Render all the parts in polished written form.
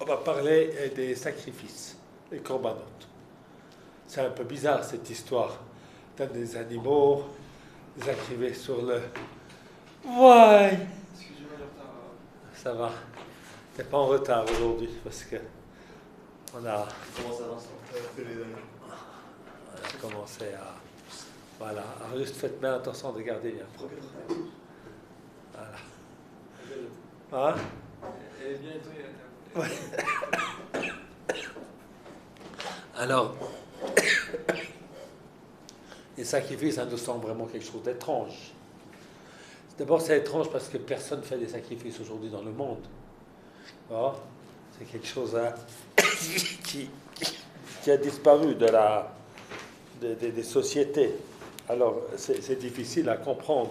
On va parler des sacrifices, des korbanot. C'est un peu bizarre cette histoire. T'as des animaux, des sacrifices sur le... Ouais. Excusez-moi du retard. Ça va. T'es pas en retard aujourd'hui parce que on a Comment ça avance? commencé à... Voilà. Alors juste faites bien attention de garder bien propre. Voilà. Hein? Elle est bien nettoyée. Ouais. Alors, les sacrifices, ça nous semble vraiment quelque chose d'étrange. D'abord, c'est étrange parce que personne ne fait des sacrifices aujourd'hui dans le monde. Alors, c'est quelque chose qui a disparu des sociétés. Alors, c'est difficile à comprendre,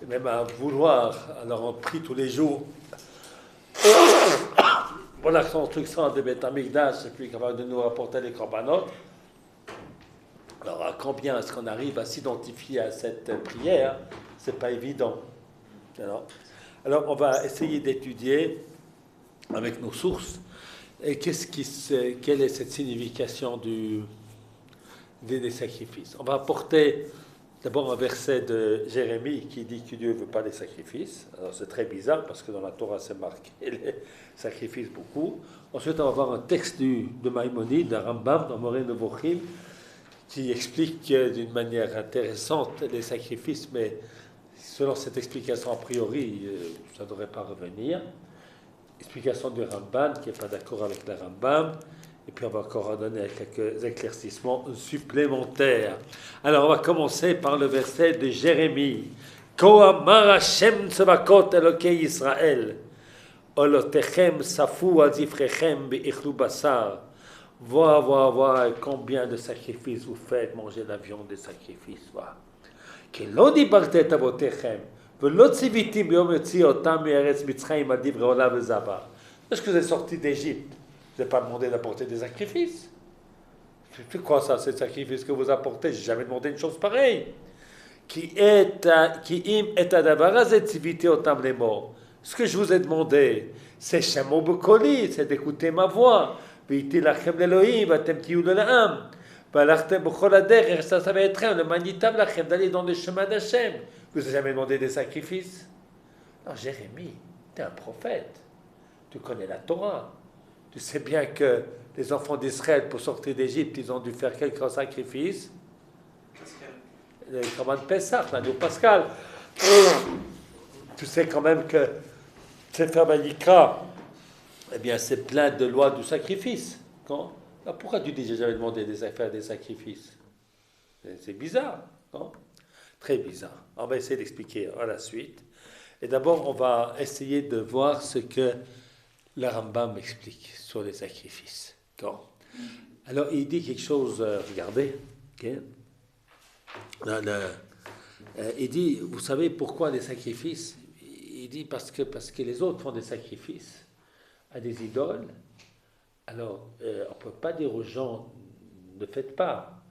même à vouloir. Alors, on prie tous les jours pour la construction de Beth Amikdash, c'est plus capable de nous rapporter les korbanot. Alors, à combien est-ce qu'on arrive à s'identifier à cette prière? C'est pas évident. Alors, on va essayer d'étudier avec nos sources et quelle est cette signification des sacrifices. On va apporter d'abord un verset de Jérémie qui dit que Dieu ne veut pas les sacrifices. Alors c'est très bizarre parce que dans la Torah c'est marqué les sacrifices beaucoup. Ensuite on va voir un texte de Maïmonide, de Rambam, dans Moreh Nevochim, qui explique d'une manière intéressante les sacrifices, mais selon cette explication a priori ça ne devrait pas revenir. Explication du Rambam qui n'est pas d'accord avec le Rambam. Et puis on va encore donner quelques éclaircissements supplémentaires. Alors on va commencer par le verset de Jérémie. Ko amar Hashem tzavakot Elokei Yisrael, olotechem safu al zifrechem beichlu basar. Vois combien de sacrifices vous faites, manger la viande des sacrifices. Que lo dibartet avotechem, velot tzivitim b'yom yotzi otam me'eretz Mitzrayim al divrei olah v'zava. Est-ce que vous êtes sortis d'Égypte? Je n'ai pas demandé d'apporter des sacrifices. C'est quoi ça, ces sacrifices que vous apportez? Je n'ai jamais demandé une chose pareille. Ce que je vous ai demandé, c'est Shemo B'Koli, c'est d'écouter ma voix. Ça va être le manitam lachem, d'aller dans le chemin d'Hachem. Vous n'avez jamais demandé des sacrifices? Non, Jérémie, tu es un prophète. Tu connais la Torah. Tu sais bien que les enfants d'Israël, pour sortir d'Égypte, ils ont dû faire quelques sacrifices. Les commandements de Pessah, l'agneau pascal. Tu sais quand même que Sefer Vayikra, eh bien, c'est plein de lois du sacrifice. Alors, pourquoi tu dis j'ai jamais demandé de faire des sacrifices? C'est bizarre, non? Très bizarre. On va essayer d'expliquer à la suite. Et d'abord, on va essayer de voir ce que le Rambam explique sur les sacrifices. Alors, il dit quelque chose, regardez. Okay. Il dit, vous savez pourquoi les sacrifices? Il dit parce que les autres font des sacrifices à des idoles. Alors, on ne peut pas dire aux gens, ne faites pas,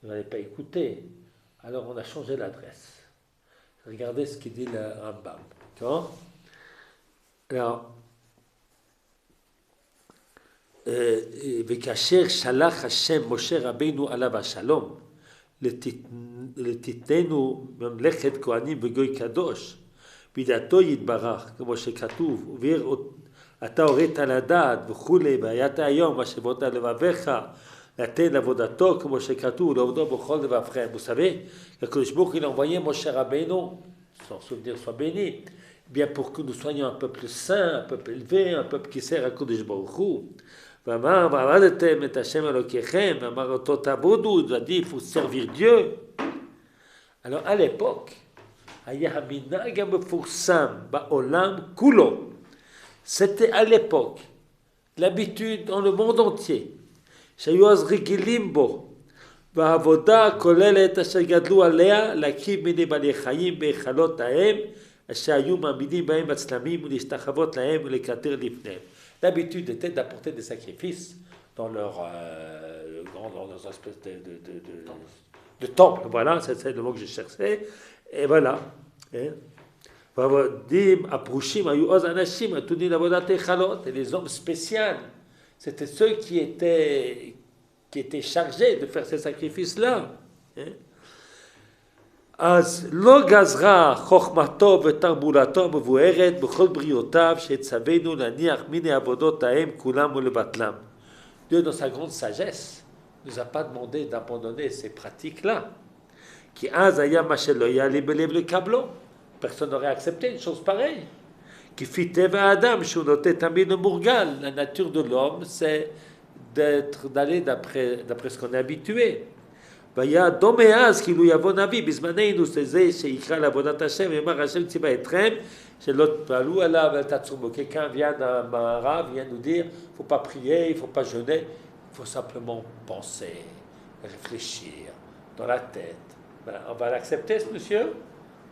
vous n'allez pas écouter. Alors, on a changé l'adresse. Regardez ce qu'il dit le Rambam. D'accord? Alors, וכאשר שלח השם משה רבינו עליו השלום לתתנו ממלכת כהנים וגוי קדוש בידתו יתברך כמו שכתוב אתה הורית לדעת וכולי והיית היום השבות על לבביך לתת עבודתו כמו שכתוב לעובדו בכל לבבכם. Vous savez qu'Akadosh Baruch Hu il a envoyé Moshe Rabbeinu, son souvenir soit béni, bien pour que nous soyons un peuple saint, un peuple élevé, un peuple qui sert à Akadosh Baruch Hu. ואמר ועבדתם את השם אלוקיכם, ואמר אותו תעבודו, il a dit il faut servir Dieu. Alors à l'époque, היה המנהג המפורסם בעולם כולו. C'était à l'époque l'habitude dans le monde entier. שהיו אז רגילים בו, והעבודה הכוללת אשר גדלו עליה, להקים מיני בעלי חיים בהיכלות האם, אשר היו מעמידים בהם הצלמים ולהשתחוות להם ולקטר לפניהם. L'habitude était d'apporter des sacrifices dans leurs espèces de temple. Voilà, c'est le mot que je cherchais. Et voilà. ועבדים הפרושים היו עוז אנשים נתונים לעבודת היכלות, et les hommes spéciaux, c'était ceux qui étaient chargés de faire ces sacrifices-là. אז לא גזרה חוכמתו ותרבולתו המבוארת בכל בריאותיו שהצווינו להניח מיני עבודות ההם כולם ולבטלם. Dieu, dans sa grande sagesse, ne nous a pas demandé d'abandonner ces pratiques-là. כי אז היה מה שלא יעלה בלב לקבלו. Personne n'aurait accepté une chose pareille. כפי טבע האדם שהוא נוטה תמיד למורגל. La nature de l'homme, c'est d'aller d'après ce qu'on est habitué. והיה דומה אז כאילו יבוא נביא בזמננו שזה שיקרא לעבודת השם ויאמר השם ציווה אתכם שלא תפעלו עליו ואל תעצרו בו. Quelqu'un vient d'un rave, vient nous dire il ne faut pas prier, il ne faut pas jeûner, il faut simplement penser, réfléchir dans la tête. Ben, on va l'accepter ce monsieur,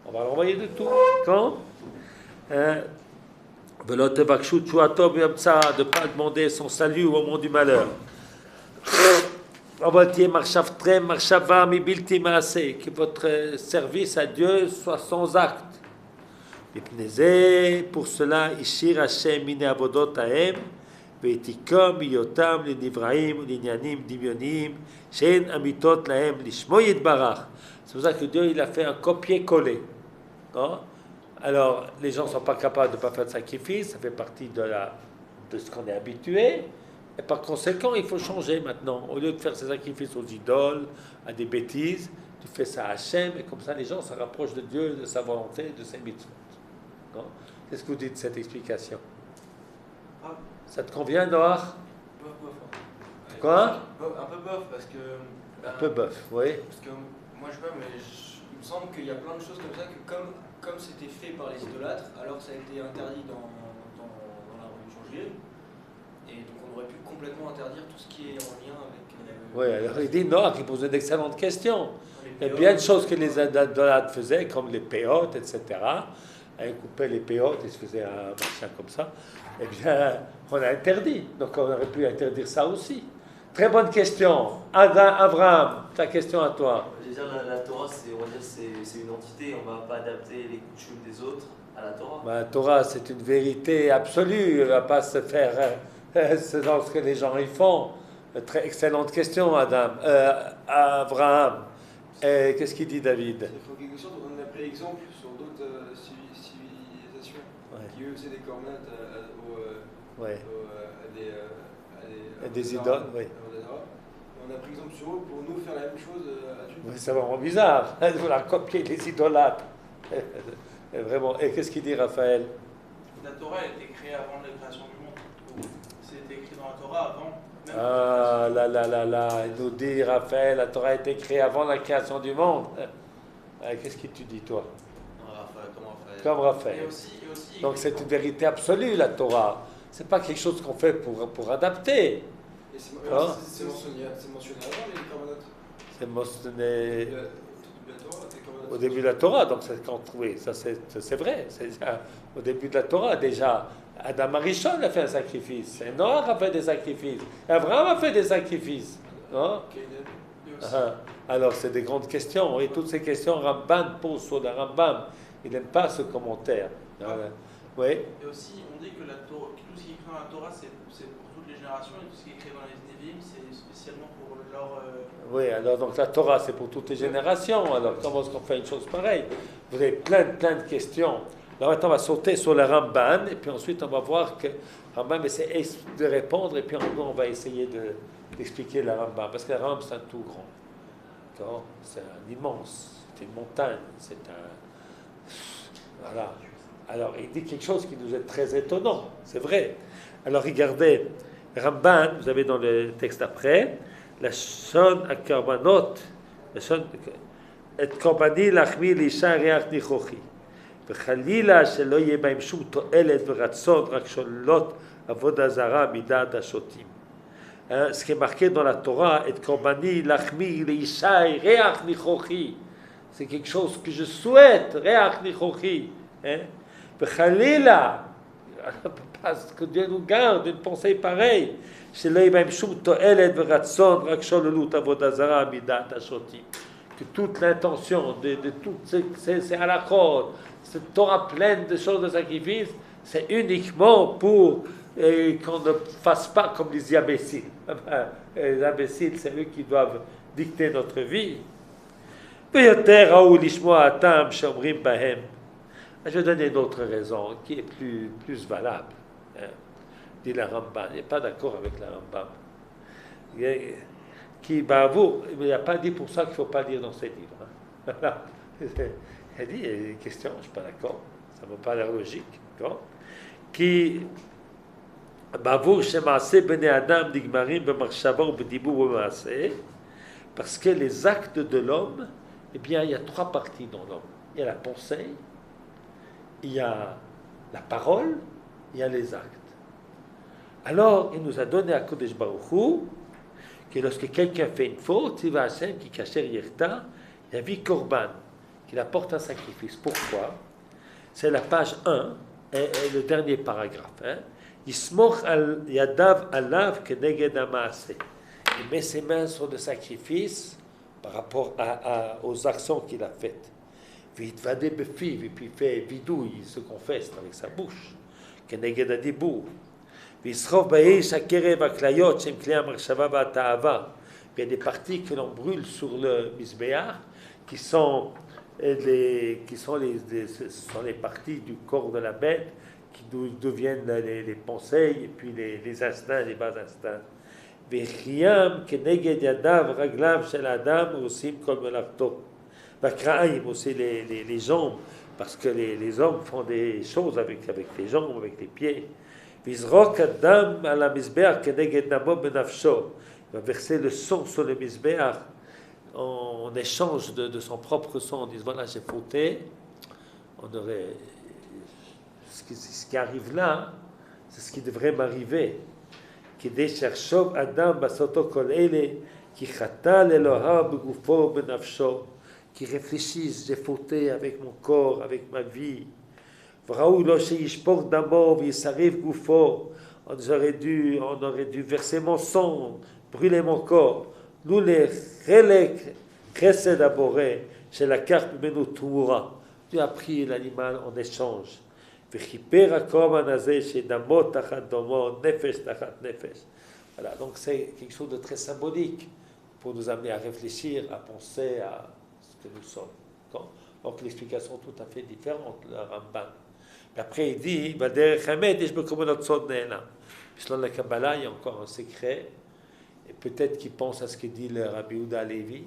on va l'envoyer de tout. Quand ולא תבקשו תשועתו ביום צרה, de ne pas demander son salut au moment du malheur. Que votre service à Dieu soit sans acte. Pour cela, Ishir Hashem mine avodot haem, ve'etikom yotam lenivraim linyanim dimyonim, she'en amitot lahem lishmo yitbarach. C'est pour ça que Dieu il a fait un copier-coller. Non? Alors, les gens ne sont pas capables de ne pas faire de sacrifice, ça fait partie de ce qu'on est habitué. Et par conséquent, il faut changer maintenant. Au lieu de faire ces sacrifices aux idoles, à des bêtises, tu fais ça à Hachem, et comme ça les gens se rapprochent de Dieu, de sa volonté, de ses mitzvot. Qu'est-ce que vous dites de cette explication? Ça te convient, Noah? Bof. Quoi? Un peu bof, parce que... Un peu bof, oui. Parce que moi, je sais pas, mais il me semble qu'il y a plein de choses comme ça, que comme c'était fait par les idolâtres, alors ça a été interdit dans la religion juive. Et donc on aurait pu complètement interdire tout ce qui est en lien avec... Oui, alors il dit Noah qui pose une excellente question. Il y a bien de choses que les idolâtres faisaient, comme les péotes, etc. Ils coupaient les péotes, ils se faisaient un machin comme ça. Eh bien, on a interdit. Donc on aurait pu interdire ça aussi. Très bonne question. Abraham, ta question à toi. Je veux dire, la Torah, c'est une entité, on ne va pas adapter les coutumes des autres à la Torah. La Torah, c'est une vérité absolue. Elle ne va pas se faire selon ce que les gens y font. Très excellente question, Abraham. Qu'est-ce qu'il dit, David? Il faut quelque chose, on a pris exemple sur d'autres civilisations qui eux faisaient des cornades à des idoles, oui. On a pris exemple sur eux pour nous faire la même chose à Dieu. Oui, c'est vraiment bizarre. Il faut la copier les idolâtres. Vraiment. Et qu'est-ce qu'il dit, Raphaël? La Torah a été créée avant la création du monde. C'est écrit dans la Torah avant. Ah là, il nous dit, Raphaël, la Torah a été créée avant la création du monde. Qu'est-ce que tu dis, toi? Comme Raphaël. Et aussi, donc c'est une vérité absolue, la Torah. C'est pas quelque chose qu'on fait pour adapter. C'est mentionné avant les commandants. C'est mentionné au début de la Torah, donc c'est quand oui, ça c'est vrai. Au début de la Torah déjà. Adam Arishon a fait un sacrifice, Noah a fait des sacrifices, Abraham a fait des sacrifices. Non? Alors c'est des grandes questions, et toutes ces questions, Ramban pose sur le Rambam. Il n'aime pas ce commentaire. Oui. Et aussi, on dit que tout ce qui est écrit dans la Torah, c'est pour toutes les générations, et tout ce qui est écrit dans les Nevi'im, c'est spécialement pour leur... Oui, alors donc la Torah, c'est pour toutes les générations. Alors comment est-ce qu'on fait une chose pareille? Vous avez plein de questions. Alors maintenant, on va sauter sur le Ramban, et puis ensuite, on va voir que Ramban essaie de répondre, et puis on va essayer d'expliquer le Ramban. Parce que le Rambam, c'est un tout grand. C'est un immense, c'est une montagne, c'est un... Voilà. Alors, il dit quelque chose qui nous est très étonnant, c'est vrai. Alors, regardez, Ramban, vous avez dans le texte après, la shon à korbanot, la shon et korbani lachmi l'isha reach nichochi. וחלילה שלא יהיה בהם שום תועלת ורצון, רק שולות עבודה זרה מדעת השוטים. Ce qui est marqué dans la Torah, et korbani lachmi l'ishaï reach nichochi. C'est quelque chose que je souhaite, reach nichochi. וחלילה, parce que Dieu nous garde d'une pensée pareille, שלא יהיה בהם שום תועלת ורצון, רק שולות עבודה זרה מדעת השוטים. que toute l'intention de toutes ces halakhot, cette Torah pleine de choses de sacrifice, c'est uniquement pour qu'on ne fasse pas comme les imbéciles. Les imbéciles, c'est eux qui doivent dicter notre vie. Je vais donner une autre raison qui est plus valable. Dit la Rambam. Il n'est pas d'accord avec la Rambam. Il n'a pas dit pour ça qu'il ne faut pas lire dans ses livres. Voilà. Il a dit, il y a une question, je ne suis pas d'accord. Ça ne m'a pas l'air logique. Qui parce que les actes de l'homme, eh bien, il y a trois parties dans l'homme. Il y a la pensée, il y a la parole, il y a les actes. Alors, il nous a donné à Kodesh Baruch Hu que lorsque quelqu'un fait une faute, il va à Hachem qui cacher Yerta, il y a vu Korban, qu'il apporte un sacrifice. Pourquoi? C'est la page 1 et le dernier paragraphe. Yismoch al yadav alav keneged hamaaseh. Il met ses mains sur le sacrifice par rapport aux actions qu'il a faites. Vitvade befiv, et puis il fait vidouille, il se confesse avec sa bouche. Keneged hadibur. Visrov ba'esh hakerev haklayot shem klei hamachshava va'ata'ava. Il y a des parties que l'on brûle sur le misbéach qui sont les parties du corps de la bête qui deviennent les pensées et puis les instincts, les bas instincts. V'chiam keneged yadav raglav shel adam osim kol melachto. V'kraim aussi les jambes, parce que les hommes font des choses avec les jambes, avec les pieds. V'izrok adam ala mizbeach keneged namo benafsho. Il va verser le sang sur le misbéach en échange de son propre sang. On dit voilà, j'ai fauté. On aurait ce qui arrive là, c'est ce qui devrait m'arriver. Qui décherchov adam basoto kol ele qui chata l'Elohim begufo benafsho, qui réfléchissent, j'ai fauté avec mon corps, avec ma vie. Vraou lo sheyishpor damo v'yisariv gufo. On aurait dû verser mon sang, brûler mon corps. Nous les chelek chesed aboré chez la carte menu toura. Tu as pris l'animal en échange. Voilà, donc c'est quelque chose de très symbolique pour nous amener à réfléchir, à penser à ce que nous sommes. Donc l'explication est tout à fait différente, le Rambam. Et après il dit, selon la Kabbalah, il y a encore un secret, et peut-être qu'il pense à ce que dit le Rabbi Yehuda Levi,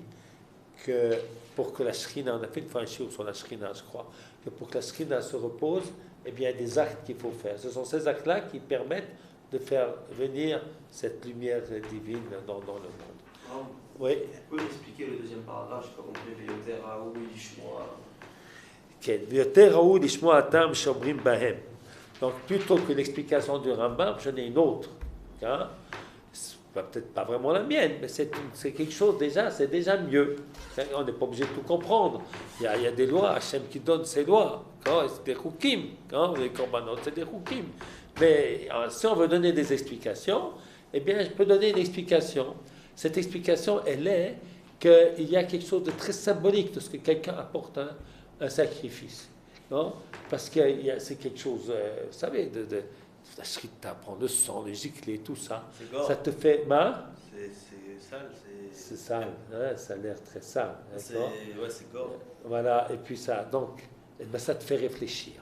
que pour que la Shrina, on a fait une fois un shiur sur la Shrina, je crois, que pour que la Shrina se repose, eh bien, il y a des actes qu'il faut faire. Ce sont ces actes-là qui permettent de faire venir cette lumière divine dans le monde. Oui. Vous pouvez expliquer le deuxième paragraphe, je n'ai pas compris, V'yoter ha'ou yishmoa. V'yoter ha'ou yishmoa atam shomrim bahem. Donc, plutôt que l'explication du Rambam, j'en ai une autre. Hein? Peut-être pas vraiment la mienne, mais c'est quelque chose déjà, c'est déjà mieux. On n'est pas obligé de tout comprendre. Il y a des lois, Hachem qui donne ses lois. C'est des chukim. Les korbanot, c'est des chukim. Mais si on veut donner des explications, eh bien, je peux donner une explication. Cette explication, elle est qu'il y a quelque chose de très symbolique de ce que quelqu'un apporte un sacrifice. Non? Parce que c'est quelque chose, vous savez, la shrita, prendre le sang, le gicler, tout ça. Ça te fait mal. C'est sale. C'est sale, hein, ça a l'air très sale. C'est gore. Voilà, et puis ça, donc, ça te fait réfléchir.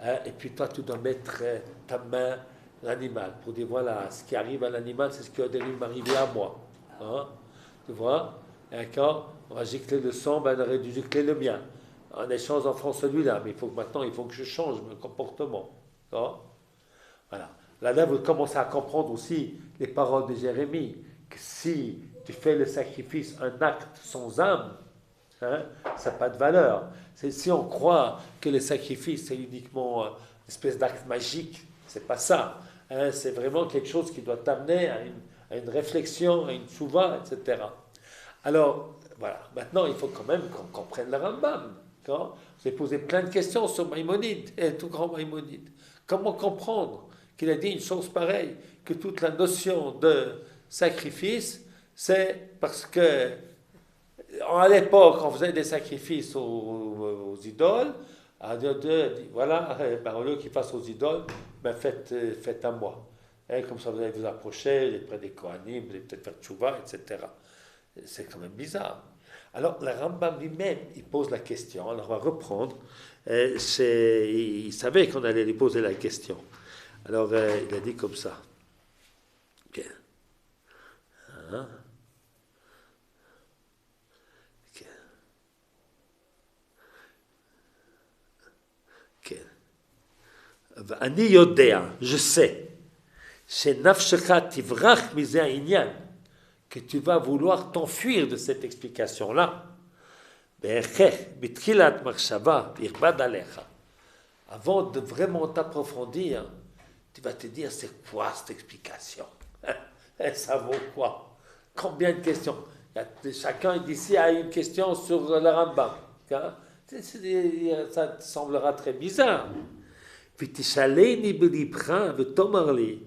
Hein, et puis toi, tu dois mettre ta main, l'animal, pour dire voilà, ce qui arrive à l'animal, c'est ce qui aurait dû m'arriver à moi. Hein, tu vois? D'accord? On va gicler le sang, on aurait dû gicler le mien. En échange, en France, celui-là, mais maintenant, il faut que je change mon comportement. D'accord? Voilà. Là, vous commencez à comprendre aussi les paroles de Jérémie, que si tu fais le sacrifice, un acte sans âme, hein, ça n'a pas de valeur. Si on croit que le sacrifice, c'est uniquement une espèce d'acte magique, c'est pas ça. Hein, c'est vraiment quelque chose qui doit t'amener à une réflexion, à une tchouva, etc. Alors, voilà. Maintenant, il faut quand même qu'on comprenne le Rambam. Vous avez posé plein de questions sur Maïmonide, tout grand Maïmonide. Comment comprendre qu'il a dit une chose pareille, que toute la notion de sacrifice, c'est parce que À l'époque, on faisait des sacrifices aux idoles. Dieu dit, voilà, ben, au lieu qu'ils fassent aux idoles, ben faites à moi. Et comme ça, vous allez vous approcher, près des Kohanim, vous allez peut-être faire tchouva, etc. C'est quand même bizarre. Alors, le Rambam lui-même, il pose la question. Alors, on va reprendre. Il savait qu'on allait lui poser la question. Alors, il a dit comme ça. Ok. Hein? Ok. Ok. Ani yodea, je sais. Chez Nafshecha tivrach mise inyan, que tu vas vouloir t'enfuir de cette explication-là. Avant de vraiment t'approfondir, tu vas te dire, c'est quoi cette explication? Et ça vaut quoi? Combien de questions? Chacun d'ici a une question sur le Rambam. Ça te semblera très bizarre. ותשאלני בלבך ותאמר לי,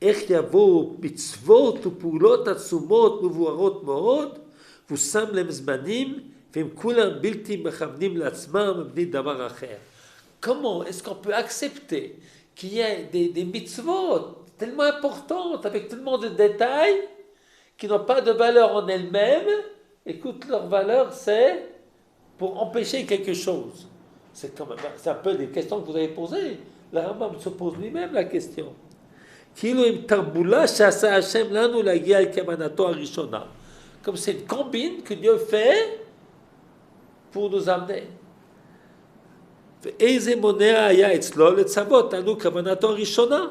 איך יבואו מצוות ופעולות עצומות מבוארות מאוד, והוא שם להם זמנים, והם כולם בלתי מכוונים לעצמם בלי דבר אחר. Comment est-ce qu'on peut accepter qu'il y ait des mitzvot tellement importantes, avec tellement de détails, qui n'ont pas de valeur en elles-mêmes? Écoute, leur valeur, c'est pour empêcher quelque chose. C'est un peu des questions que vous avez posées. Le Rambam se pose lui-même la question. Comme c'est une combine que Dieu fait pour nous amener. ואיזה מונע היה אצלו לצוות אנו כוונתו הראשונה.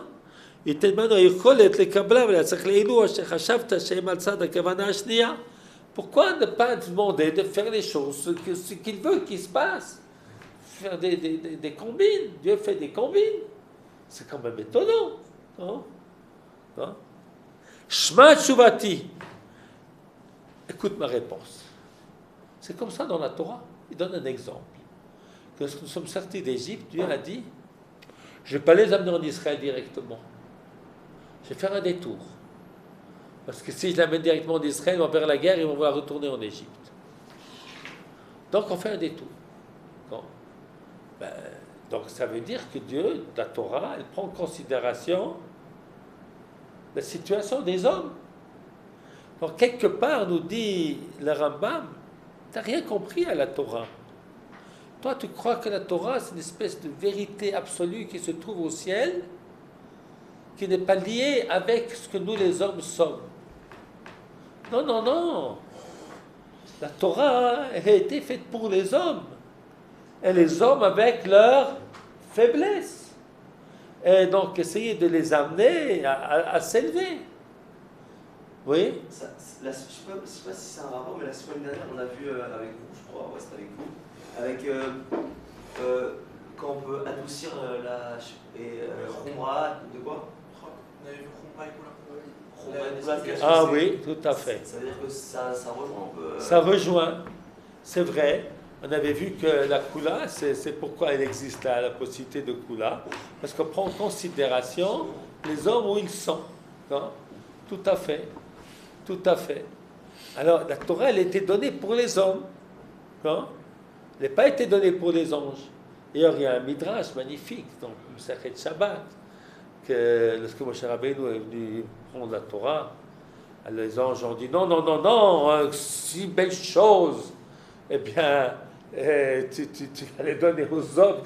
ייתן לנו היכולת לקבלה ולהצליח לאלו אשר חשבת שהם על צד הכוונה השנייה. Pourquoi ne pas demander de faire les choses, ce qu'il veut qu'il se passe? Faire des combines. Dieu fait des combines. C'est quand même étonnant. Non? Non? Shma tshuvati. Écoute ma réponse. C'est comme ça dans la Torah. Il donne un exemple. Lorsque nous sommes sortis d'Égypte, Dieu a dit, je ne vais pas les amener en Israël directement. Je vais faire un détour. Parce que si je l'amène directement en Israël, ils vont faire la guerre et ils vont vouloir retourner en Égypte. Donc on fait un détour. Donc ça veut dire que Dieu, la Torah, elle prend en considération la situation des hommes. Donc quelque part, nous dit le Rambam, tu n'as rien compris à la Torah. Toi, tu crois que la Torah, c'est une espèce de vérité absolue qui se trouve au ciel, qui n'est pas liée avec ce que nous, les hommes, sommes. Non, non, non. La Torah, elle a été faite pour les hommes. Et les hommes avec leur faiblesse. Et donc, essayer de les amener à s'élever. Oui? Je ne sais pas si c'est un rapport, mais la semaine dernière, on a vu avec vous, je crois, ouais, c'était avec vous, avec quand on peut adoucir la Khumra, de quoi? On avait vu Khumra et Khumra. Ah oui, tout à fait. Ça veut dire que ça rejoint un peu. Ça rejoint, c'est vrai. On avait vu que la Kula, c'est pourquoi il existe la possibilité de Kula, parce qu'on prend en considération les hommes où ils sont. Non? Tout à fait. Tout à fait. Alors, la Torah, elle a été donnée pour les hommes. Non? Elle n'a pas été donnée pour les anges. D'ailleurs, il y a un midrash magnifique, donc le Sachet Shabbat, que lorsque Moshe Rabbeinu est venu prendre la Torah, les anges ont dit non, non, non, non, si belle chose, eh bien, tu vas les donner aux hommes,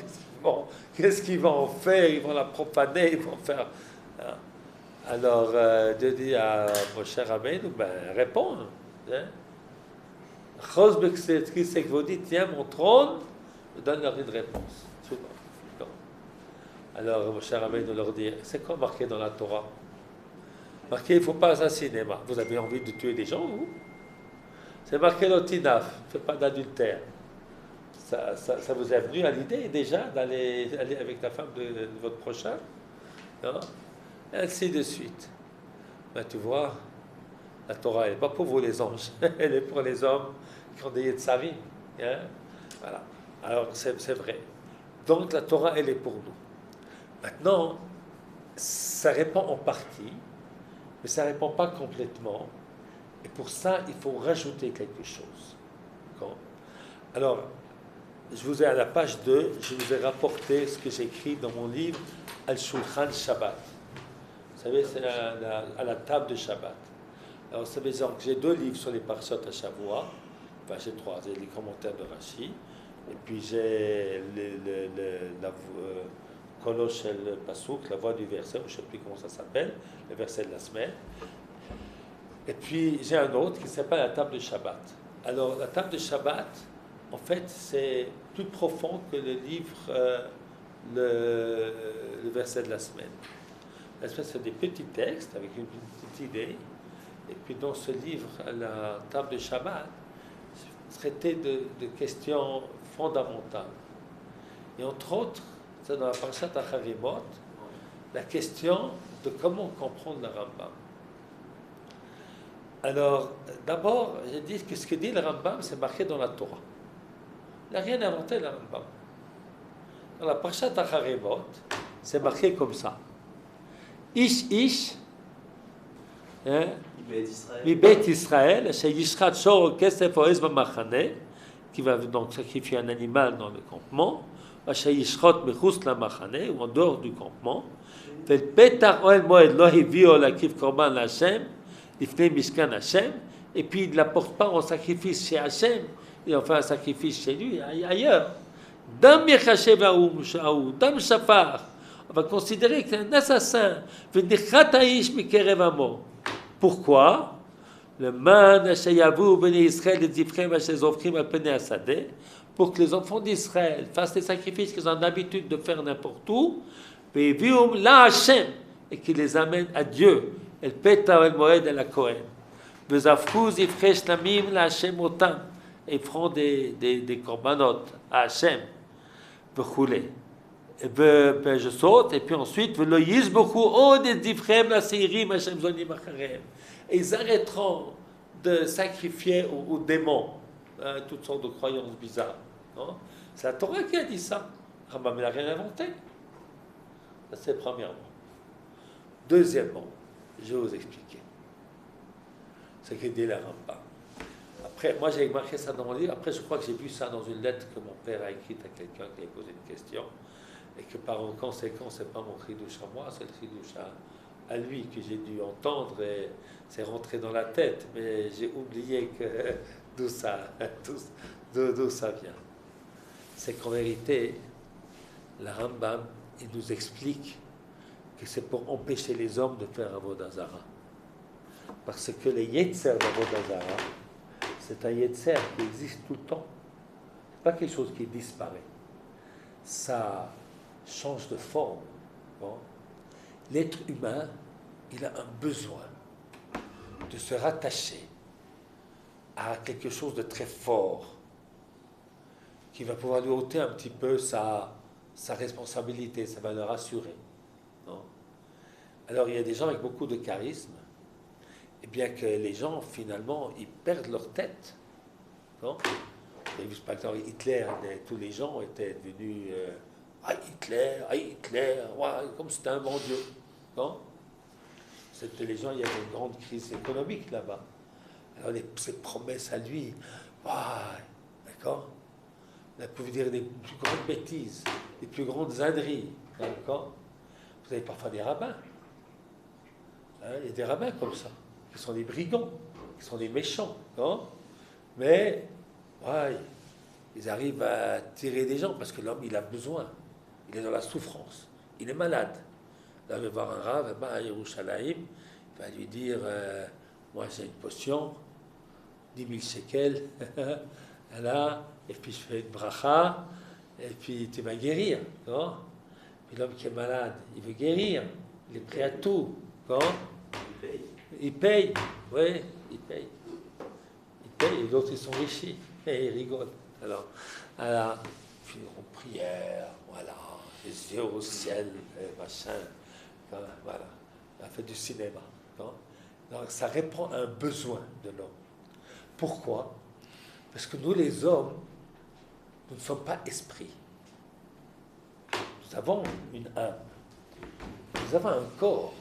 qu'est-ce qu'ils vont en faire? Ils vont la profaner, ils vont faire. Hein? Alors, Dieu dit à Moshe Rabbeinu, ben, réponds. Hein? C'est que vous dites, tiens, mon trône, donne-leur une réponse. Alors, Moshe Rabbeinu leur dit, c'est quoi marqué dans la Torah? Marqué, il ne faut pas assassiner. Vous avez envie de tuer des gens, vous? C'est marqué l'otinaf, ne fais pas d'adultère. Ça vous est venu à l'idée déjà d'aller avec la femme de votre prochain? Non? Et ainsi de suite. Ben, tu vois, la Torah, elle n'est pas pour vous les anges, elle est pour les hommes qui ont des yetzarim. Hein? Voilà. Alors, c'est vrai. Donc, la Torah, elle est pour nous. Maintenant, ça répond en partie, mais ça ne répond pas complètement. Et pour ça, il faut rajouter quelque chose. D'accord. Alors, je vous ai à la page 2, je vous ai rapporté ce que j'écris dans mon livre Al-Shulchan Shabbat. Vous savez, c'est à la table de Shabbat. Alors, vous savez, j'ai 2 livres sur les parshot à Shavua. Enfin, j'ai 3. J'ai les commentaires de Rashi. Et puis, j'ai la Kolosh el Pasuk, la voix du verset, je ne sais plus comment ça s'appelle, le verset de la semaine. Et puis, j'ai un autre qui s'appelle la table de Shabbat. Alors, la table de Shabbat, en fait, c'est plus profond que le livre, le verset de la semaine. La semaine, c'est des petits textes avec une petite idée. Et puis, dans ce livre, la table de Shabbat, traiter de questions fondamentales. Et entre autres, c'est dans la Parashat Acharimot, la question de comment comprendre le Rambam. Alors, d'abord, je dis que ce que dit le Rambam, c'est marqué dans la Torah. Il n'a rien inventé, le Rambam. Dans la Parashat Acharimot, c'est marqué comme ça. Ish, mi Beit Israël, chez Yishrat Shor Kesef Oez B'Machane, qui va donc sacrifier un animal dans le campement, chez Yishrot Mechus la Machane, ou en dehors du campement, Vel Petach Oel Moed Lo Hivio Lakif Korban Hashem, Lifnei Mishkan Hashem, et puis il ne l'apporte pas en sacrifice chez Hashem, il en fait un sacrifice chez lui, ailleurs. Dam Yechashev Aou, Dam Shafar, on va considérer que c'est un assassin, V'nichat Aish Mikerev Amo. Pourquoi? Le man Hashayavu Bnei Israël les Zifrem Hashezovrim al Pnei Asadeh, pour que les enfants d'Israël fassent les sacrifices qu'ils ont l'habitude de faire n'importe où, Ve'vium la Hashem, et qu'ils les amènent à Dieu, El Peta El Moed El Kohen. Vezafku Zifrei Shlamim la Hashem Otam, et feront des korbanot à Hashem, Vechoulé. Je saute, et puis ensuite, et ils arrêteront de sacrifier aux démons, toutes sortes de croyances bizarres. Non? C'est la Torah qui a dit ça. Rambam n'a rien inventé. Ça, c'est premièrement. Deuxièmement, je vais vous expliquer ce que dit la Rambam. Après, moi j'ai marqué ça dans mon livre. Après, je crois que j'ai vu ça dans une lettre que mon père a écrite à quelqu'un qui a posé une question. Et que par conséquent, ce n'est pas mon chidouche à moi, c'est le chidouche à lui que j'ai dû entendre et c'est rentré dans la tête. Mais j'ai oublié que d'où ça vient. C'est qu'en vérité, la Rambam, il nous explique que c'est pour empêcher les hommes de faire Avodah Zara. Parce que les Yetzer d'Avodah Zara, c'est un Yetzer qui existe tout le temps. Ce n'est pas quelque chose qui disparaît. Ça change de forme. Bon. L'être humain, il a un besoin de se rattacher à quelque chose de très fort qui va pouvoir lui ôter un petit peu sa responsabilité, ça va le rassurer. Non? Alors il y a des gens avec beaucoup de charisme, et bien que les gens finalement ils perdent leur tête. Non? Vous avez vu par exemple Hitler, tous les gens étaient devenus Hitler, ouais, comme c'était un bon Dieu. Non? C'était les gens, il y avait une grande crise économique là-bas. Alors ces promesses à lui, d'accord? On peut dire des plus grandes bêtises, des plus grandes âneries, d'accord? Vous avez parfois des rabbins. Il y a des rabbins comme ça, qui sont des brigands, qui sont des méchants, non? Mais, ils arrivent à tirer des gens parce que l'homme, il a besoin. Il est dans la souffrance. Il est malade. Là, il va voir un rave, à Yerushalayim, il va lui dire moi, j'ai une potion, 10 000 shekels, là, et puis je fais une bracha, et puis tu vas guérir. Non? Puis l'homme qui est malade, il veut guérir. Il est prêt à tout. Non? Il paye. Oui, il paye. Il paye, et d'autres, ils sont riches. Et ils rigolent. Alors, puis en prière, voilà. Les yeux au ciel, machin, voilà, on a fait du cinéma. Non? Donc ça répond à un besoin de l'homme. Pourquoi? Parce que nous les hommes, nous ne sommes pas esprits. Nous avons une âme. Nous avons un corps.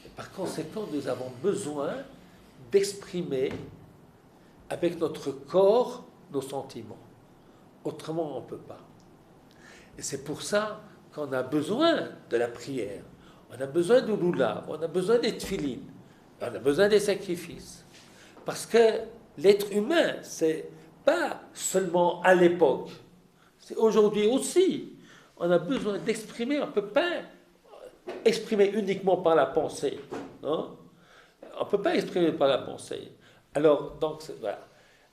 Et par conséquent, nous avons besoin d'exprimer avec notre corps, nos sentiments. Autrement, on ne peut pas. Et c'est pour ça qu'on a besoin de la prière. On a besoin de l'oula, on a besoin des tefilines, on a besoin des sacrifices. Parce que l'être humain, c'est pas seulement à l'époque, c'est aujourd'hui aussi. On a besoin d'exprimer, on ne peut pas exprimer uniquement par la pensée. Hein? On ne peut pas exprimer par la pensée. Alors, donc, voilà.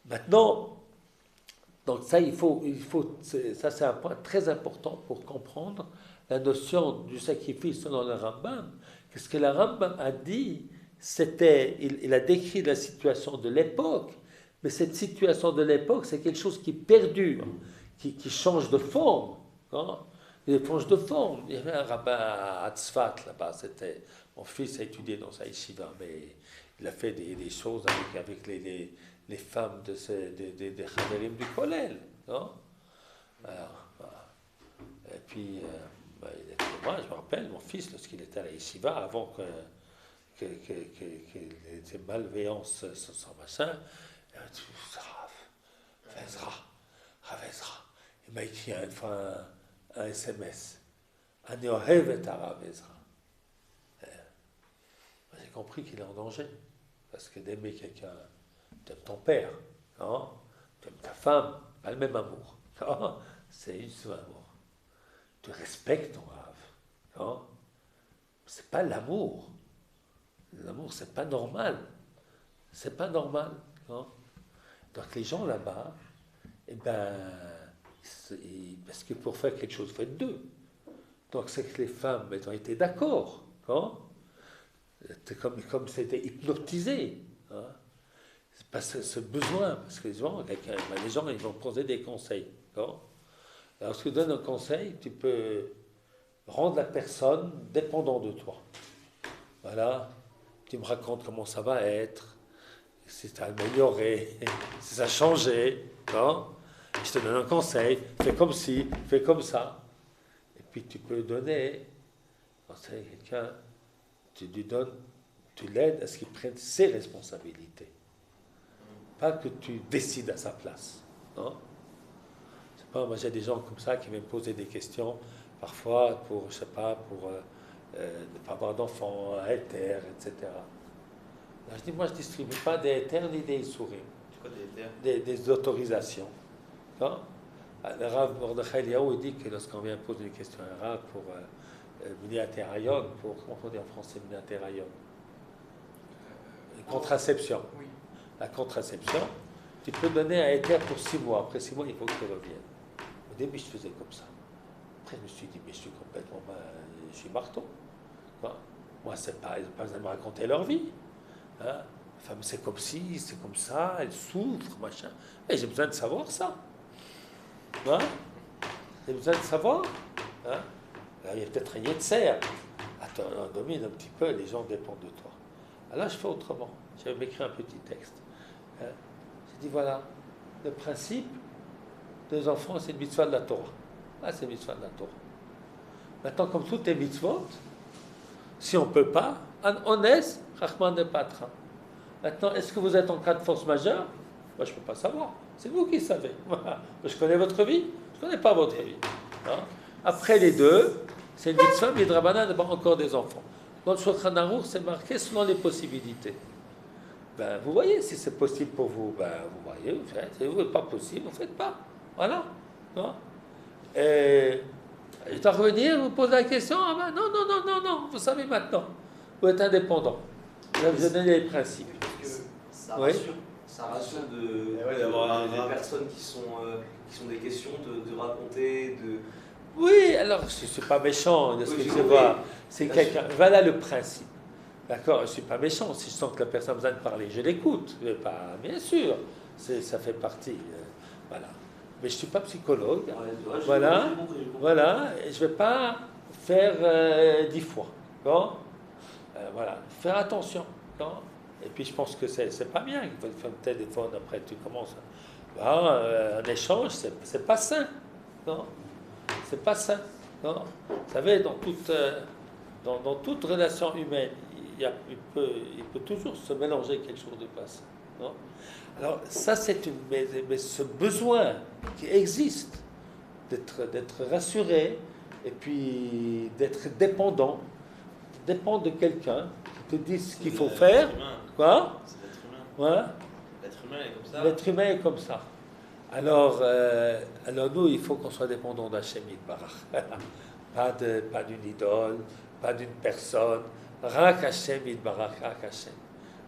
Maintenant, donc ça, ça c'est un point très important pour comprendre la notion du sacrifice selon le Rambam. Qu'est-ce que le Rambam a dit? Il a décrit la situation de l'époque, mais cette situation de l'époque, c'est quelque chose qui perdure, qui change de forme. Hein? Il change de forme. Il y avait un rabbin à Tzfat, là-bas, mon fils a étudié dans sa yeshiva, mais il a fait des choses avec les femmes des Chaverim du Kollel. Non? Alors, et puis, moi, je me rappelle, mon fils, lorsqu'il était à la yeshiva, avant que ces malveillances sans machin, il m'a dit, Rav Ezra. Il m'a écrit une fois un SMS. Ani ohev et Rav Ezra. J'ai compris qu'il est en danger. Parce que d'aimer quelqu'un, tu aimes ton père, non? Tu aimes ta femme, pas le même amour. Non? C'est une seule amour. Tu respectes ton Rav. Non? C'est pas l'amour. L'amour, c'est pas normal. C'est pas normal. Non? Donc les gens là-bas, eh ben, parce que pour faire quelque chose, il faut être deux. Donc c'est que les femmes, elles ont été d'accord. Non? C'est comme c'était hypnotisé. Hein? C'est pas ce besoin, parce que les gens, ils vont poser des conseils. Non? Alors, si tu donnes un conseil, tu peux rendre la personne dépendante de toi. Voilà. Tu me racontes comment ça va être, si ça a amélioré, si ça a changé. Non? Je te donne un conseil, fais comme ci, fais comme ça. Et puis tu peux donner, quand c'est quelqu'un, tu lui donnes, tu l'aides à ce qu'il prenne ses responsabilités. Pas que tu décides à sa place. Non? C'est pas, moi j'ai des gens comme ça qui viennent me poser des questions, parfois pour, je sais pas, pour ne pas avoir d'enfants, un éther, etc. Alors je dis, moi je ne distribue pas des éthers ni des souris. C'est quoi des éthers? Des autorisations. Non? Le Rav Mordechai Eliyahu dit que lorsqu'on vient poser une question à un Rav pour Miniaterayon, comment on dit en français Miniaterayon? Une contraception. Oui. La contraception, tu peux donner un éther pour 6 mois. Après 6 mois, il faut que tu reviennes. Au début, je faisais comme ça. Après, je me suis dit, mais je suis complètement... je suis marteau. Non? Moi, ils n'ont pas besoin de me raconter leur vie. Hein? La femme, c'est comme ci, c'est comme ça, elle souffre, machin. Et j'ai besoin de savoir ça. Hein? J'ai besoin de savoir. Hein? Alors, il y a peut-être un yetzer. Attends, on domine un petit peu, les gens dépendent de toi. Alors, je fais autrement. J'avais m'écrit un petit texte. Hein? J'ai dit, voilà, le principe des enfants, c'est le mitzvah de la Torah. Ah, c'est le mitzvah de la Torah. Maintenant, comme toutes les mitzvot, si on ne peut pas, on est Rahman de Patra. Maintenant, est-ce que vous êtes en cas de force majeure? Moi, je ne peux pas savoir. C'est vous qui savez. Voilà. Je connais votre vie, je ne connais pas votre vie. Hein? Après les deux, c'est une mitzvah, mais Drabanan n'a pas encore des enfants. Dans le Shulchan Aruch, c'est marqué selon les possibilités. Ben, vous voyez, si c'est possible pour vous, ben, vous voyez, vous faites. Si vous n'est pas possible, vous ne faites pas. Voilà. Non? Et je dois revenir, vous poser la question. Ah ben, non, vous savez maintenant. Vous êtes indépendant. Là, vous avez donné les principes. Ça Oui. rassure d'avoir des personnes qui sont des questions de raconter, de... Oui, alors, je ne suis pas méchant de ce que je vois. C'est quelqu'un. Voilà le principe. D'accord? Je ne suis pas méchant. Si je sens que la personne a besoin de parler, je l'écoute. Bien sûr. Ça fait partie. Voilà. Mais je ne suis pas psychologue. Voilà. Voilà. Et je ne vais pas faire 10 fois. Bon? Voilà. Faire attention. Bon? Et puis je pense que c'est pas bien. Il faut faire un téléphone, après tu commences. Un échange, c'est pas sain. Non? C'est pas sain. Non? Vous savez, dans toute relation humaine, il peut toujours se mélanger quelque chose de pas sain. Non. Alors, ça, mais ce besoin qui existe d'être rassuré et puis d'être dépendant, dépend de quelqu'un qui te dit ce qu'il faut faire. Quoi? C'est l'être humain. Ouais. L'être humain est comme ça. L'être humain est comme ça. Alors nous, il faut qu'on soit dépendant d'Hachem Yitbarach. pas d'une idole, pas d'une personne. Rak Hachem Yitbarach, Rak Hachem.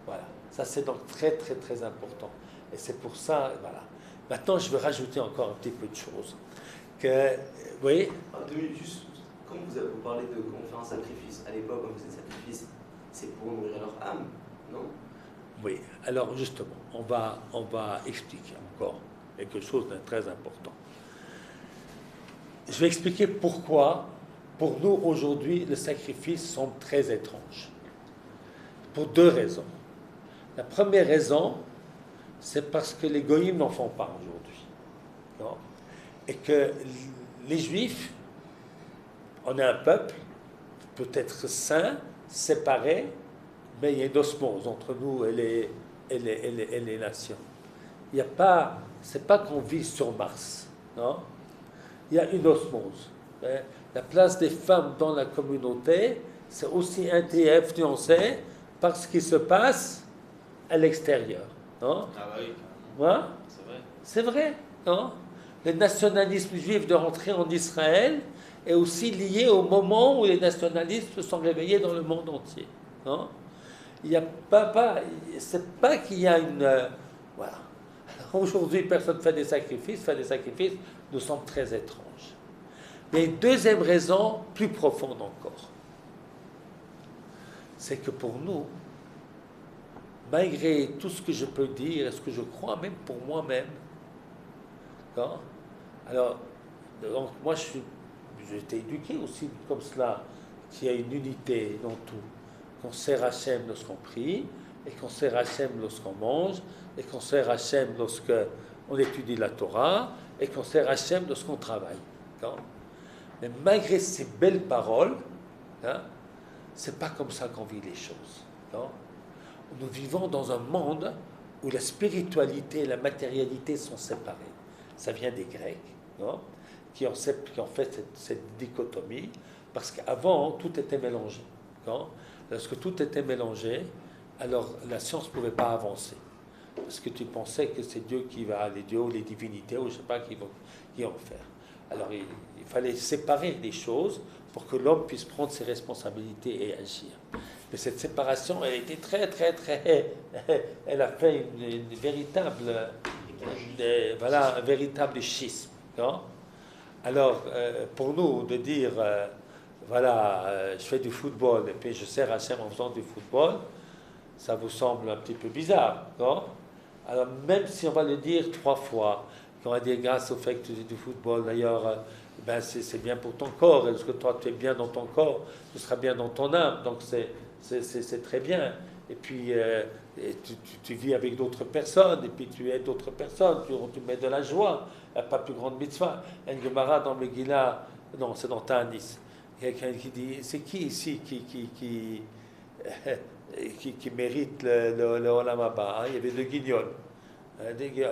Voilà. Ça, c'est donc très, très, très important. Et c'est pour ça, voilà. Maintenant, je veux rajouter encore un petit peu de choses. Que, vous voyez, Deux minutes, juste, comme vous parlez de comment faire un sacrifice, à l'époque, quand vous faites sacrifice, c'est pour nourrir leur âme, non? oui. Alors, justement, on va expliquer encore quelque chose de très important. Je vais expliquer pourquoi, pour nous, aujourd'hui, les sacrifices sont très étranges. Pour deux raisons. La première raison, c'est parce que les goïms n'en font pas aujourd'hui. Non? Et que les Juifs, on est un peuple, peut-être saint, séparé, mais il y a une osmose entre nous et les nations. Il n'y a pas, c'est pas qu'on vit sur Mars, non? Il y a une osmose. La place des femmes dans la communauté, c'est aussi influencé par ce qui se passe à l'extérieur, non? Ah bah oui, Ouais? c'est vrai. C'est vrai, non? Le nationalisme juif de rentrer en Israël est aussi lié au moment où les nationalistes se sont réveillés dans le monde entier, non? Il n'y a c'est pas qu'il y a une... voilà. Aujourd'hui, personne ne fait des sacrifices, nous sommes très étranges. Mais une deuxième raison, plus profonde encore, c'est que pour nous, malgré tout ce que je peux dire, et ce que je crois, même pour moi-même, d'accord? Alors, donc moi, j'ai été éduqué aussi comme cela, qu'il y a une unité dans tout, qu'on sert Hachem lorsqu'on prie, et qu'on sert Hachem lorsqu'on mange, et qu'on sert Hachem lorsqu'on étudie la Torah, et qu'on sert Hachem lorsqu'on travaille. D'accord? Mais malgré ces belles paroles, hein, c'est pas comme ça qu'on vit les choses. D'accord? Nous vivons dans un monde où la spiritualité et la matérialité sont séparées. Ça vient des Grecs, non? qui ont fait cette dichotomie, parce qu'avant, tout était mélangé. Non? Lorsque tout était mélangé, alors la science ne pouvait pas avancer. Parce que tu pensais que c'est Dieu qui va, les dieux ou les divinités, ou je ne sais pas, qui vont faire. Alors il fallait séparer les choses pour que l'homme puisse prendre ses responsabilités et agir. Mais cette séparation, elle a été très, très, très... Elle a fait une véritable... un véritable schisme. Non? Alors, pour nous, de dire, je fais du football et puis je sers Hachem en faisant du football, ça vous semble un petit peu bizarre, non? Alors, même si on va le dire 3 fois, qu'on va dire grâce au fait que tu fais du football, d'ailleurs, c'est bien pour ton corps, et lorsque toi tu es bien dans ton corps, tu seras bien dans ton âme, donc c'est très bien. Et puis, tu vis avec d'autres personnes, et puis tu aides d'autres personnes, tu mets de la joie, il n'y a pas plus grande mitzvah. Un Gemara dans le Megillah, non, c'est dans Ta'anis, quelqu'un qui dit, c'est qui ici qui mérite le Olam Haba, hein? Il y avait le Guignol.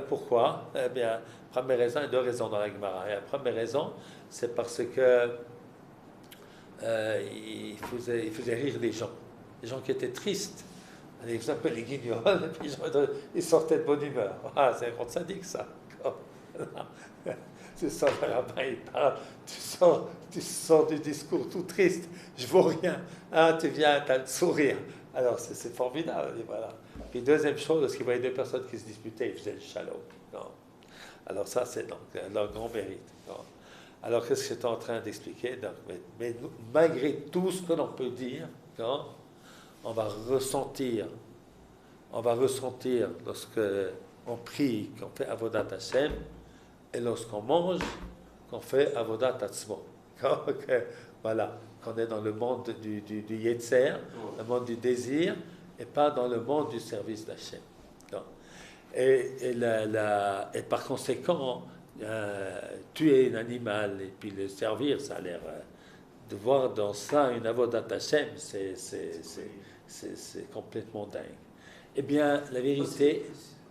Pourquoi? Eh bien, première raison, il y a 2 raisons dans la Gemara. La première raison, c'est parce que il faisait rire les gens qui étaient tristes. Ils s'appellent les Guignols, et puis ils sortaient de bonne humeur. Ah, c'est un grand sadique, ça. Tu sors le rabbin, il parle, tu sors du discours tout triste, je vaux rien. Ah, tu viens, tu as le sourire. Alors, c'est formidable. Et voilà. Puis, deuxième chose, lorsqu'il voyait 2 personnes qui se disputaient, il faisait le shalom. Non. Alors, ça, c'est donc leur grand mérite. Non. Alors, qu'est-ce que j'étais en train d'expliquer? Mais malgré tout ce que l'on peut dire, non, on va ressentir lorsque on prie, qu'on fait Avodat Hashem, et lorsqu'on mange, qu'on fait Avodat Atzmo. Voilà, qu'on est dans le monde du Yetzer, le monde du désir, et pas dans le monde du service d'Hachem. Et par conséquent, tuer un animal et puis le servir, ça a l'air de voir dans ça une Avodat Hashem, c'est complètement dingue. Eh bien, la vérité,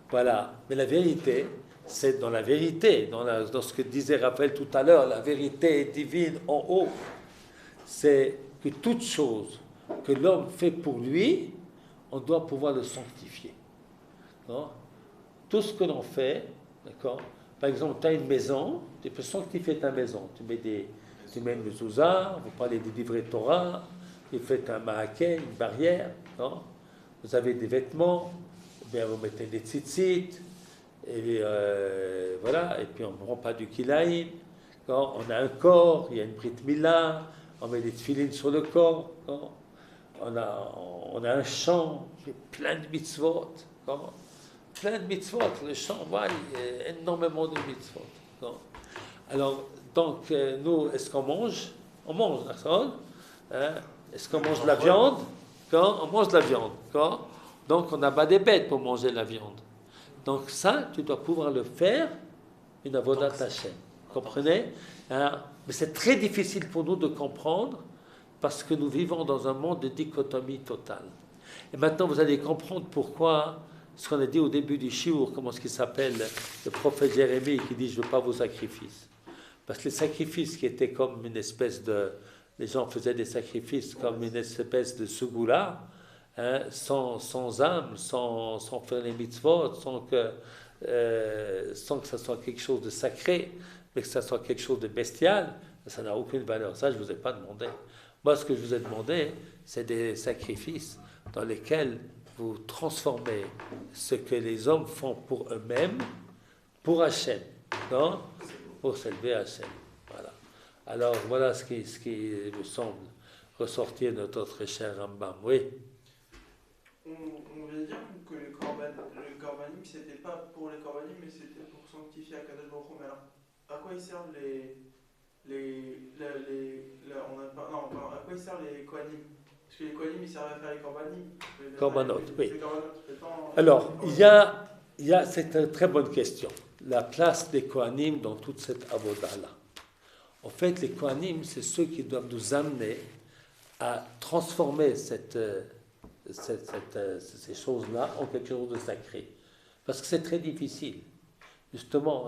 voilà. Mais la vérité, c'est dans la vérité, dans ce que disait Raphaël tout à l'heure, la vérité divine en haut. C'est que toute chose que l'homme fait pour lui, on doit pouvoir le sanctifier. Non? Tout ce que l'on fait, d'accord? Par exemple, tu as une maison, tu peux sanctifier ta maison. Tu mets une mezouza, vous parlez du livret Torah, vous faites un maaké, une barrière, non? Vous avez des vêtements, bien vous mettez des tzitzit, et voilà, et puis on ne prend pas du kilaïm. On a un corps, il y a une brit mila, on met des tefilines sur le corps, non? On a un chant, il y a plein de mitzvot, non? Plein de mitzvot, le chant, voilà, il y a énormément de mitzvot. Non? Alors, donc, nous, est-ce qu'on mange? On mange, d'accord? Hein? Est-ce qu'on mange de la viande? On mange de la viande. Donc, on n'a pas des bêtes pour manger de la viande. Donc, ça, tu dois pouvoir le faire, une avodat Hashem. Vous comprenez? Hein? Mais c'est très difficile pour nous de comprendre parce que nous vivons dans un monde de dichotomie totale. Et maintenant, vous allez comprendre pourquoi ce qu'on a dit au début du shiur, comment ce qui s'appelle le prophète Jérémie qui dit « je veux pas vos sacrifices ». Parce que les sacrifices qui étaient comme une espèce de... Les gens faisaient des sacrifices comme une espèce de segoula, hein, sans âme, sans faire les mitzvot, sans que ça soit quelque chose de sacré, mais que ça soit quelque chose de bestial, ça n'a aucune valeur. Ça, je ne vous ai pas demandé. Moi, ce que je vous ai demandé, c'est des sacrifices dans lesquels vous transformez ce que les hommes font pour eux-mêmes, pour Hachem, non? Pour s'élever à Hachem. Voilà. Alors, voilà ce qui me semble ressortir de notre cher Rambam. Oui. On vient de dire que le korbanim, c'était pas pour les korbanim, mais c'était pour sanctifier Akadosh Baruch Hu. Mais alors, à quoi ils servent à quoi ils servent les kohanim? Parce que les kohanim, ils servent à faire les korbanim. Korbanot, oui. Alors, c'est une très bonne question. La place des kohanim dans toute cette avoda-là. En fait, les kohanim, c'est ceux qui doivent nous amener à transformer ces choses-là en quelque chose de sacré. Parce que c'est très difficile, justement,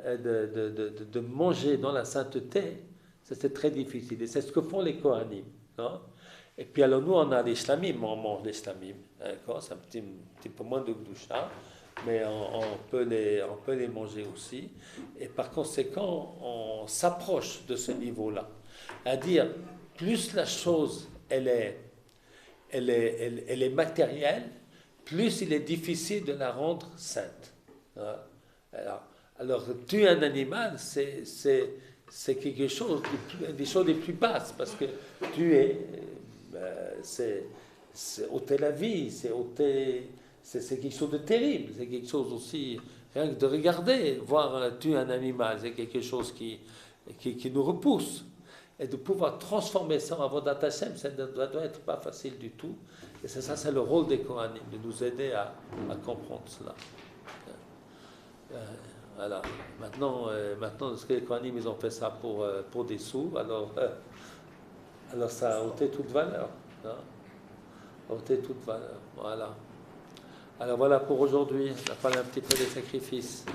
de manger dans la sainteté, c'est très difficile. Et c'est ce que font les kohanim. Non? Et puis alors nous, on a les shlamim, on mange les shlamim. C'est un petit peu moins de gdusha, mais on peut les manger aussi. Et par conséquent, on s'approche de ce niveau-là. À dire, plus la chose, elle est matérielle, plus il est difficile de la rendre sainte. Alors tuer un animal, c'est quelque chose, des choses les plus basses, parce que tuer, c'est ôter la vie, c'est quelque chose de terrible, c'est quelque chose aussi, rien que de regarder, voir tuer un animal, c'est quelque chose qui nous repousse. Et de pouvoir transformer ça en avodat Hashem, ça ne doit être pas facile du tout. Et ça, c'est le rôle des Kohanim, de nous aider à comprendre cela. Voilà. Maintenant, ce que les Kohanim, ils ont fait ça pour des sous, alors ça a ôté toute valeur. Hein? Ôté toute valeur. Voilà. Alors voilà pour aujourd'hui. On a parlé un petit peu des sacrifices.